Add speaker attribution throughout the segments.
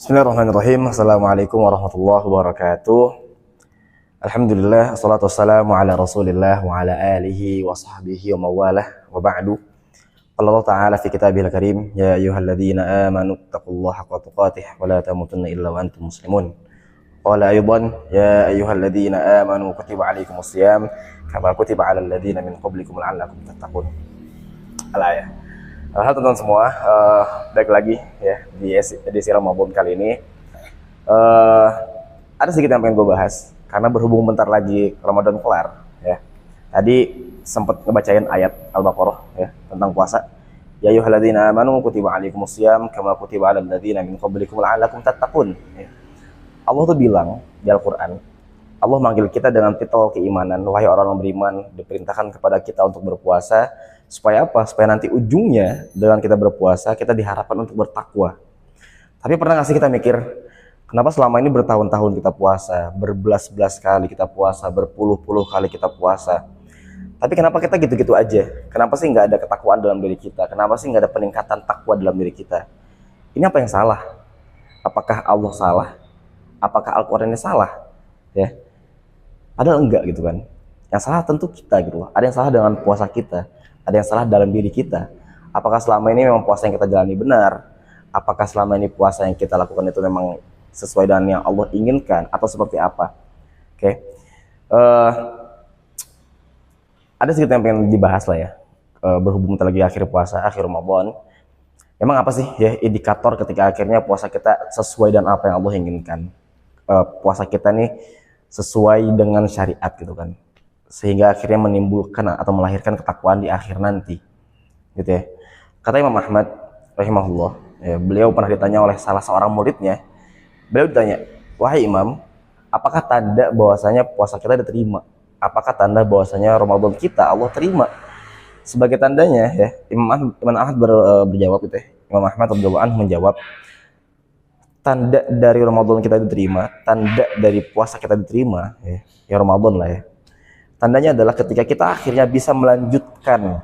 Speaker 1: Bismillahirrahmanirrahim. Assalamualaikum warahmatullahi wabarakatuh. Alhamdulillah, assalatu wassalamu ala rasulillah wa ala alihi wa sahbihi wa mawalah wa ba'du. Allah Ta'ala fi kitabihil karim, ya ayyuhalladzina amanu taqullaha haqqa tuqatih wa la tamutunna illa wa antum muslimun. Qala aydan, ya ayyuhalladzina amanu kutiba alaikumus shiyam kama kutiba alal ladzina min qablikum la'allakum tattaqun. Al-ayah. Halo teman-teman semua, balik lagi ya di edisi Ramadan kali ini. Ada sedikit yang pengen gue bahas karena berhubung bentar lagi Ramadan kelar ya. Tadi sempat ngebacain ayat Al-Baqarah ya tentang puasa. Ya ayyuhalladzina amanu kutiba alaikumus shiyam kama kutiba alal ladzina min qablikum la'allakum tattaqun. Ya. Allah tuh bilang di Al-Qur'an, Allah manggil kita dengan titel keimanan, wahai orang yang beriman, diperintahkan kepada kita untuk berpuasa. Supaya apa? Supaya nanti ujungnya dengan kita berpuasa, kita diharapkan untuk bertakwa. Tapi pernah gak sih kita mikir, kenapa selama ini bertahun-tahun kita puasa, berbelas-belas kali kita puasa, berpuluh-puluh kali kita puasa, tapi kenapa kita gitu-gitu aja? Kenapa sih nggak ada ketakwaan dalam diri kita? Kenapa sih nggak ada peningkatan takwa dalam diri kita? Ini apa yang salah? Apakah Allah salah? Apakah Al-Qurannya salah? Ya, ada enggak gitu kan? Yang salah tentu kita gitu loh. Ada yang salah dengan puasa kita. Ada yang salah dalam diri kita. Apakah selama ini memang puasa yang kita jalani benar? Apakah selama ini puasa yang kita lakukan itu memang sesuai dengan yang Allah inginkan? Atau seperti apa? Oke. Ada sedikit yang pengen dibahas lah ya. Berhubung lagi akhir puasa, akhir Ramadan. Memang apa sih ya indikator ketika akhirnya puasa kita sesuai dengan apa yang Allah inginkan? Puasa kita nih sesuai dengan syariat gitu kan. Sehingga akhirnya menimbulkan atau melahirkan ketakwaan di akhir nanti gitu ya. Kata Imam Ahmad rahimahullah ya, beliau pernah ditanya oleh salah seorang muridnya. Beliau ditanya, wahai Imam, apakah tanda bahwasanya puasa kita diterima? Apakah tanda bahwasanya Ramadan kita Allah terima? Sebagai tandanya ya, Imam Ahmad berjawab gitu ya. Imam Ahmad radhiyallahu anhu menjawab, tanda dari Ramadan kita diterima, tanda dari puasa kita diterima ya Ramadan lah ya. Tandanya adalah ketika kita akhirnya bisa melanjutkan,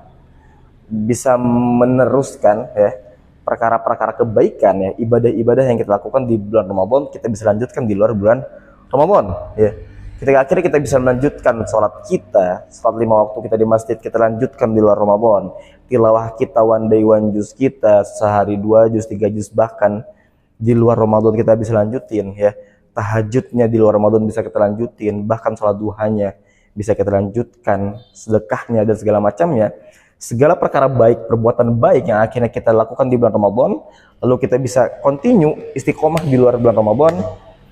Speaker 1: bisa meneruskan ya perkara-perkara kebaikan ya, ibadah-ibadah yang kita lakukan di bulan Ramadan, kita bisa lanjutkan di luar bulan Ramadan ya. Ketika akhirnya kita bisa melanjutkan sholat kita, sholat 5 waktu kita di masjid, kita lanjutkan di luar Ramadan. Tilawah kita, one day one juz kita, sehari 2 juz, 3 juz, bahkan di luar Ramadan kita bisa lanjutin ya. Tahajudnya di luar Ramadan bisa kita lanjutin, bahkan sholat duhanya bisa kita lanjutkan, sedekahnya dan segala macamnya. Segala perkara baik, perbuatan baik yang akhirnya kita lakukan di bulan Ramadan, lalu kita bisa continue istiqomah di luar bulan Ramadan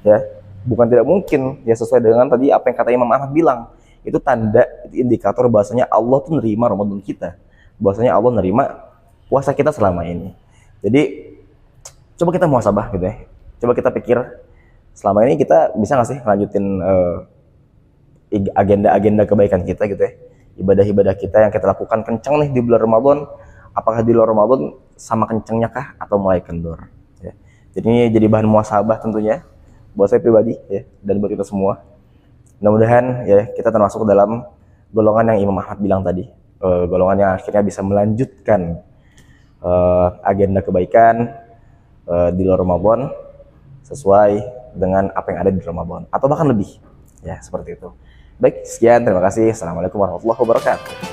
Speaker 1: ya. Bukan tidak mungkin ya, sesuai dengan tadi apa yang kata Imam Ahmad bilang. Itu tanda, indikator bahwasanya Allah tuh nerima Ramadan kita. Bahwasanya Allah nerima puasa kita selama ini. Jadi coba kita muhasabah gitu ya. Coba kita pikir selama ini kita bisa nggak sih lanjutin agenda-agenda kebaikan kita gitu ya, ibadah-ibadah kita yang kita lakukan kencang nih di bulan Ramadan. Apakah di luar Ramadan sama kencangnya kah atau mulai kendor ya? Jadi ini jadi bahan muhasabah tentunya buat saya pribadi ya, dan buat kita semua. Mudah-mudahan ya kita termasuk dalam golongan yang Imam Ahmad bilang tadi, golongan yang akhirnya bisa melanjutkan agenda kebaikan di luar Ramadan sesuai dengan apa yang ada di Ramadan atau bahkan lebih ya, seperti itu. Baik, sekian, terima kasih. Assalamualaikum warahmatullahi wabarakatuh.